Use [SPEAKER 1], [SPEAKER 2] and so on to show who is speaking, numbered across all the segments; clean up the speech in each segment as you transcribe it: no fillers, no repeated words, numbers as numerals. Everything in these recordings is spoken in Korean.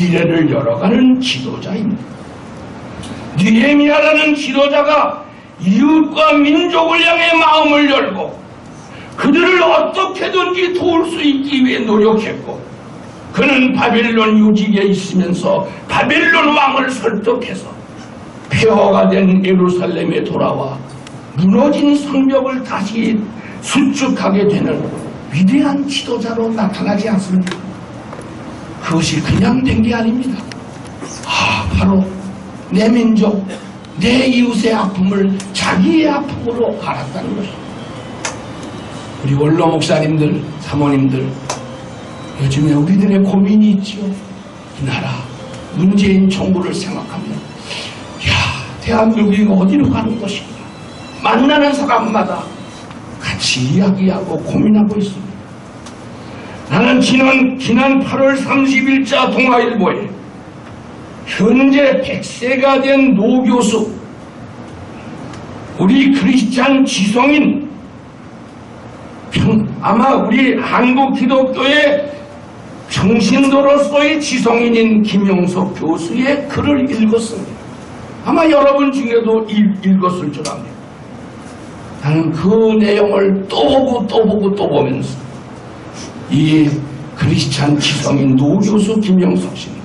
[SPEAKER 1] 미래를 열어가는 지도자입니다. 느헤미야라는 지도자가 이웃과 민족을 향해 마음을 열고 그들을 어떻게든지 도울 수 있기 위해 노력했고, 그는 바벨론 요직에 있으면서 바벨론 왕을 설득해서 폐허가 된 예루살렘에 돌아와 무너진 성벽을 다시 수축하게 되는 위대한 지도자로 나타나지 않습니까? 그것이 그냥 된 게 아닙니다. 바로 내 민족, 내 이웃의 아픔을 자기의 아픔으로 갈았다는 것입니다. 우리 원로 목사님들, 사모님들, 요즘에 우리들의 고민이 있죠. 이 나라, 문재인 정부를 생각하면 대한민국이 어디로 가는 것인가. 만나는 사람마다 같이 이야기하고 고민하고 있습니다. 나는 지난 8월 30일자 동아일보에 현재 100세가 된 노교수, 우리 크리스찬 지성인, 아마 우리 한국 기독교의 평신도로서의 지성인인 김용석 교수의 글을 읽었습니다. 아마 여러분 중에도 읽었을 줄 압니다. 나는 그 내용을 또 보면서 이 크리스찬 지성인 노교수 김용석 씨는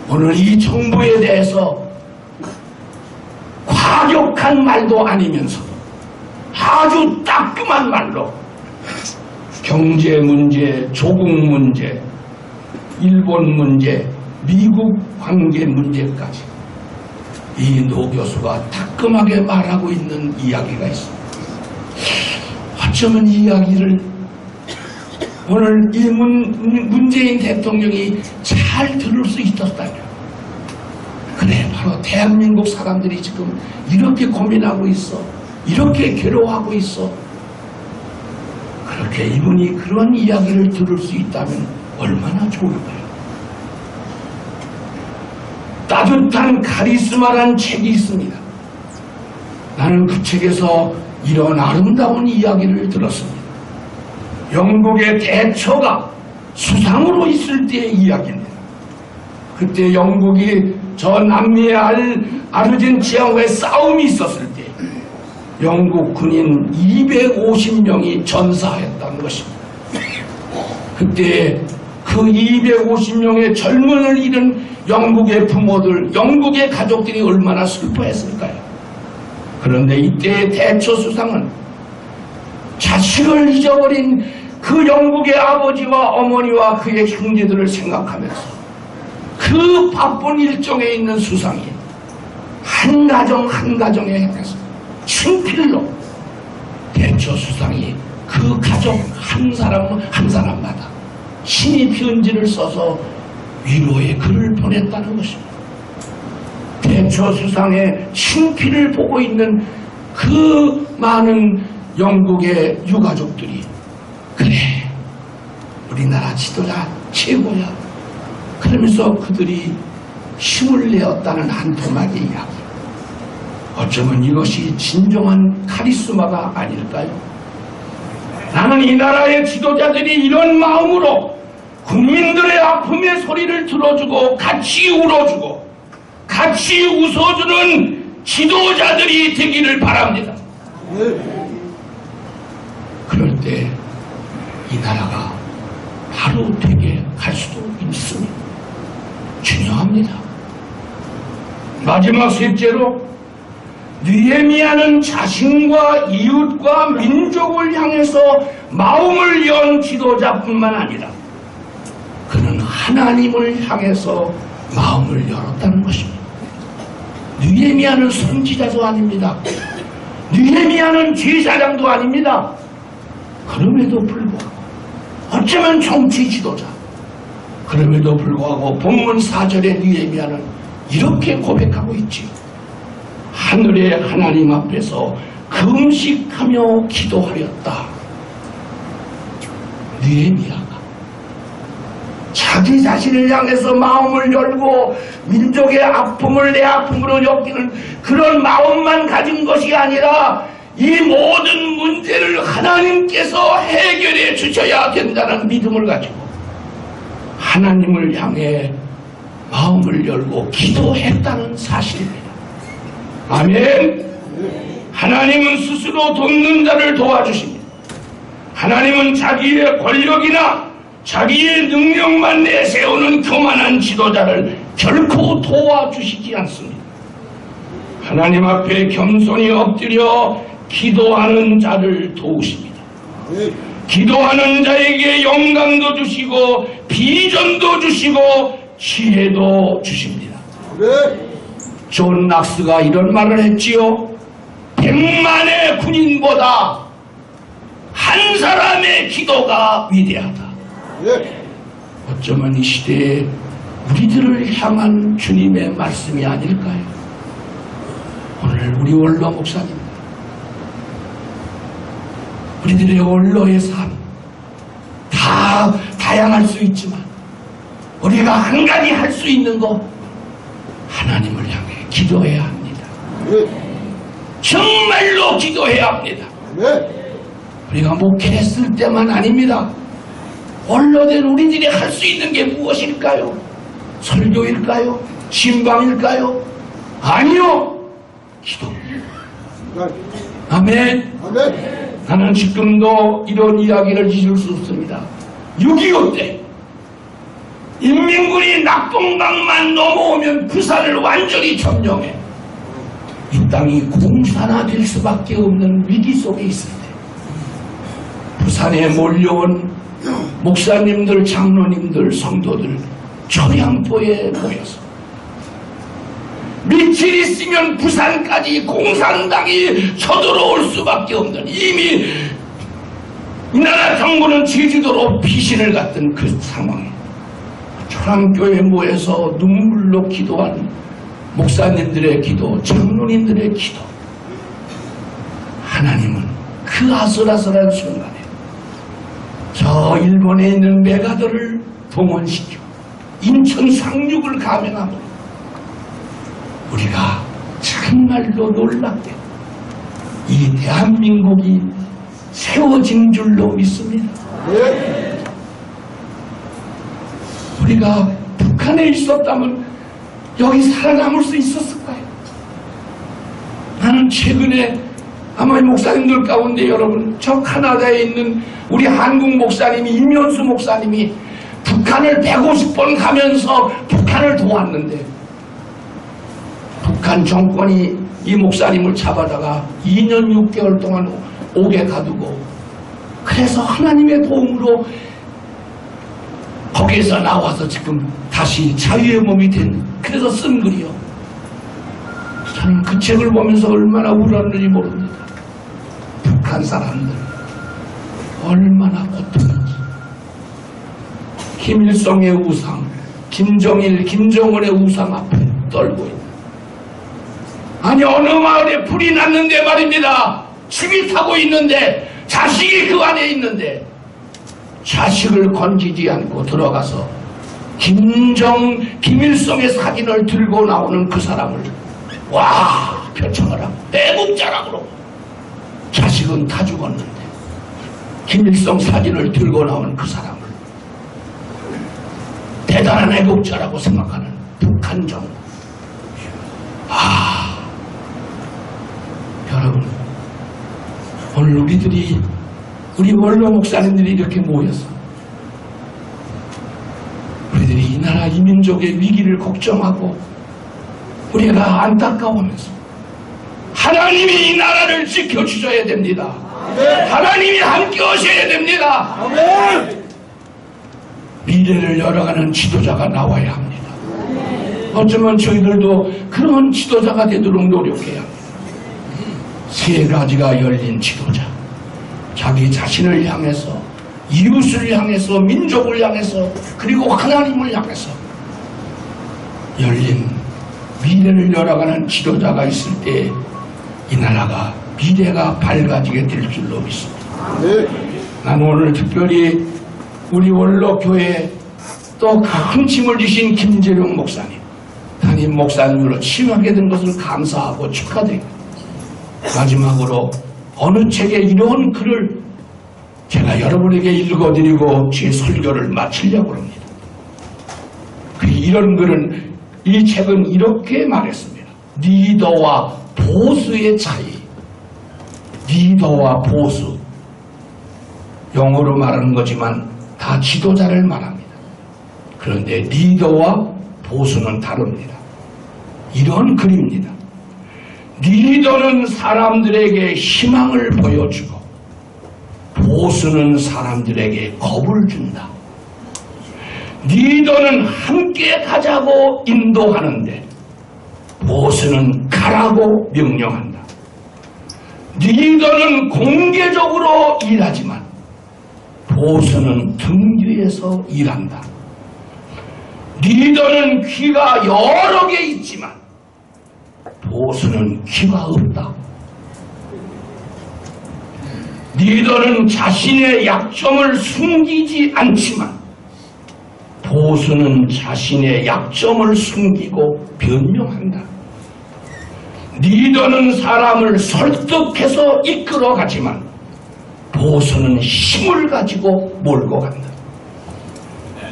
[SPEAKER 1] 오늘 이 정부에 대해서 과격한 말도 아니면서 아주 따끔한 말로 경제 문제, 조국 문제, 일본 문제, 미국 관계 문제까지 이 노 교수가 따끔하게 말하고 있는 이야기가 있습니다. 어쩌면 이 이야기를 오늘 이 문재인 대통령이 잘 들을 수 있었다면, 그래, 바로 대한민국 사람들이 지금 이렇게 고민하고 있어, 이렇게 괴로워하고 있어, 그렇게 이분이 그런 이야기를 들을 수 있다면 얼마나 좋을까요? 따뜻한 카리스마란 책이 있습니다. 나는 그 책에서 이런 아름다운 이야기를 들었습니다. 영국의 대처가 수상으로 있을 때의 이야기입니다. 그때 영국이 저 남미의 아르헨티나와의 싸움이 있었을 때 영국 군인 250명이 전사했다는 것입니다. 그때 그 250명의 젊은을 잃은 영국의 부모들, 영국의 가족들이 얼마나 슬퍼했을까요? 그런데 이때의 대처 수상은 자식을 잊어버린 그 영국의 아버지와 어머니와 그의 형제들을 생각하면서 그 바쁜 일정에 있는 수상이 한 가정 한 가정에 향해서 친필로 대처 수상이 그 가족 한 사람 한 사람마다 신이 편지를 써서 위로의 글을 보냈다는 것입니다. 대처 수상의 친필을 보고 있는 그 많은 영국의 유가족들이, 그래, 우리나라 지도자 최고야, 그러면서 그들이 힘을 내었다는 한 토막의 이야기. 어쩌면 이것이 진정한 카리스마가 아닐까요? 나는 이 나라의 지도자들이 이런 마음으로 국민들의 아픔의 소리를 들어주고 같이 울어주고 같이 웃어주는 지도자들이 되기를 바랍니다. 그럴 때 이 나라가 바로 되게 갈 수도 있습니다. 중요합니다. 마지막 셋째로, 느헤미야는 자신과 이웃과 민족을 향해서 마음을 연 지도자뿐만 아니라 그는 하나님을 향해서 마음을 열었다는 것입니다. 느헤미야는 선지자도 아닙니다. 느헤미야는 제사장도 아닙니다. 그럼에도 불구하고, 어쩌면 정치 지도자, 그럼에도 불구하고 본문 4절의 느헤미야는 이렇게 고백하고 있지. 하늘의 하나님 앞에서 금식하며 기도하였다. 느헤미야가 자기 자신을 향해서 마음을 열고 민족의 아픔을 내 아픔으로 여기는 그런 마음만 가진 것이 아니라 이 모든 문제를 하나님께서 해결해 주셔야 된다는 믿음을 가지고 하나님을 향해 마음을 열고 기도했다는 사실입니다. 아멘. 하나님은 스스로 돕는 자를 도와주십니다. 하나님은 자기의 권력이나 자기의 능력만 내세우는 교만한 지도자를 결코 도와주시지 않습니다. 하나님 앞에 겸손히 엎드려 기도하는 자를 도우십니다. 기도하는 자에게 영감도 주시고 비전도 주시고 지혜도 주십니다. 존 낙스가 이런 말을 했지요. 100만의 군인보다 한 사람의 기도가 위대하다. 어쩌면 이 시대에 우리들을 향한 주님의 말씀이 아닐까요? 오늘 우리 원로 목사님, 우리들의 원로의 삶 다 다양할 수 있지만 우리가 한 가지 할 수 있는 거, 하나님을 향해 기도해야 합니다. 정말로 기도해야 합니다. 우리가 목회했을 때만 아닙니다. 원로된 우리들이 할 수 있는 게 무엇일까요? 설교일까요? 신방일까요? 아니요. 기도. 아멘. 나는 지금도 이런 이야기를 잊을 수 없습니다. 6.25 때 인민군이 낙동강만 넘어오면 부산을 완전히 점령해 이 땅이 공산화될 수밖에 없는 위기 속에 있을 때 부산에 몰려온 목사님들, 장로님들, 성도들 초량포에 모여서 며칠 있으면 부산까지 공산당이 쳐들어올 수밖에 없는, 이미 이 나라 정부는 제주도로 피신을 갔던 그 상황에 초랑교에 모여서 눈물로 기도한 목사님들의 기도, 장로님들의 기도, 하나님은 그 아슬아슬한 순간에 저 일본에 있는 메가더를 동원시켜 인천 상륙을 감행함으로 우리가 정말로 놀랍게 이 대한민국이 세워진 줄로 믿습니다. 우리가 북한에 있었다면 여기 살아남을 수 있었을까요? 나는 최근에 아마 목사님들 가운데 여러분, 저 카나다에 있는 우리 한국 목사님이, 임현수 목사님이 북한을 150번 가면서 북한을 도왔는데 북한 정권이 이 목사님을 잡아다가 2년 6개월 동안 옥에 가두고, 그래서 하나님의 도움으로 거기에서 나와서 지금 다시 자유의 몸이 된, 그래서 쓴 글이요. 저는 그 책을 보면서 얼마나 울었는지 모릅니다. 북한 사람들 얼마나 고통인지. 김일성의 우상, 김정일, 김정은의 우상 앞에 떨고 있는, 아니 어느 마을에 불이 났는데 말입니다. 집이 타고 있는데 자식이 그 안에 있는데 자식을 건지지 않고 들어가서 김일성의 사진을 들고 나오는 그 사람을 와 표창을 하고 애국자라고 그러고, 자식은 다 죽었는데 김일성 사진을 들고 나오는 그 사람을 대단한 애국자라고 생각하는 북한 정부. 여러분, 오늘 우리 원로 목사님들이 이렇게 모여서 우리들이 이 나라 이 민족의 위기를 걱정하고 우리가 안타까워하면서 하나님이 이 나라를 지켜주셔야 됩니다. 하나님이 함께 하셔야 됩니다. 미래를 열어가는 지도자가 나와야 합니다. 어쩌면 저희들도 그런 지도자가 되도록 노력해야 합니다. 세 가지가 열린 지도자, 자기 자신을 향해서, 이웃을 향해서, 민족을 향해서, 그리고 하나님을 향해서 열린 미래를 열어가는 지도자가 있을 때 이 나라가 미래가 밝아지게 될 줄로 믿습니다. 나는 오늘 특별히 우리 원로교회 또 큰 힘을 주신 김재룡 목사님, 담임 목사님으로 취임하게 된 것을 감사하고 축하드립니다. 마지막으로 어느 책에 이런 글을 제가 여러분에게 읽어드리고 제 설교를 마치려고 합니다. 그 이런 글은 이 책은 이렇게 말했습니다. 리더와 보수의 차이. 리더와 보수. 영어로 말하는 거지만 다 지도자를 말합니다. 그런데 리더와 보수는 다릅니다. 이런 글입니다. 리더는 사람들에게 희망을 보여주고 보수는 사람들에게 겁을 준다. 리더는 함께 가자고 인도하는데 보수는 가라고 명령한다. 리더는 공개적으로 일하지만 보수는 등 뒤에서 일한다. 리더는 귀가 여러 개 있지만 보수는 귀가 없다. 리더는 자신의 약점을 숨기지 않지만 보수는 자신의 약점을 숨기고 변명한다. 리더는 사람을 설득해서 이끌어가지만 보수는 힘을 가지고 몰고 간다.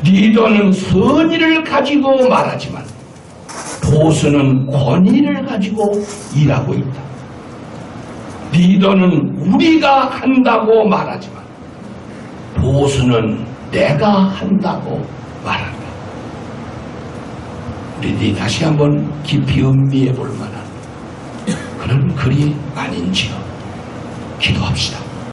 [SPEAKER 1] 리더는 선의를 가지고 말하지만 보수는 권위를 가지고 일하고 있다. 리더는 우리가 한다고 말하지만 보수는 내가 한다고 말한다. 우리 다시 한번 깊이 음미해 볼 만한 그런 글이 아닌지요. 기도합시다.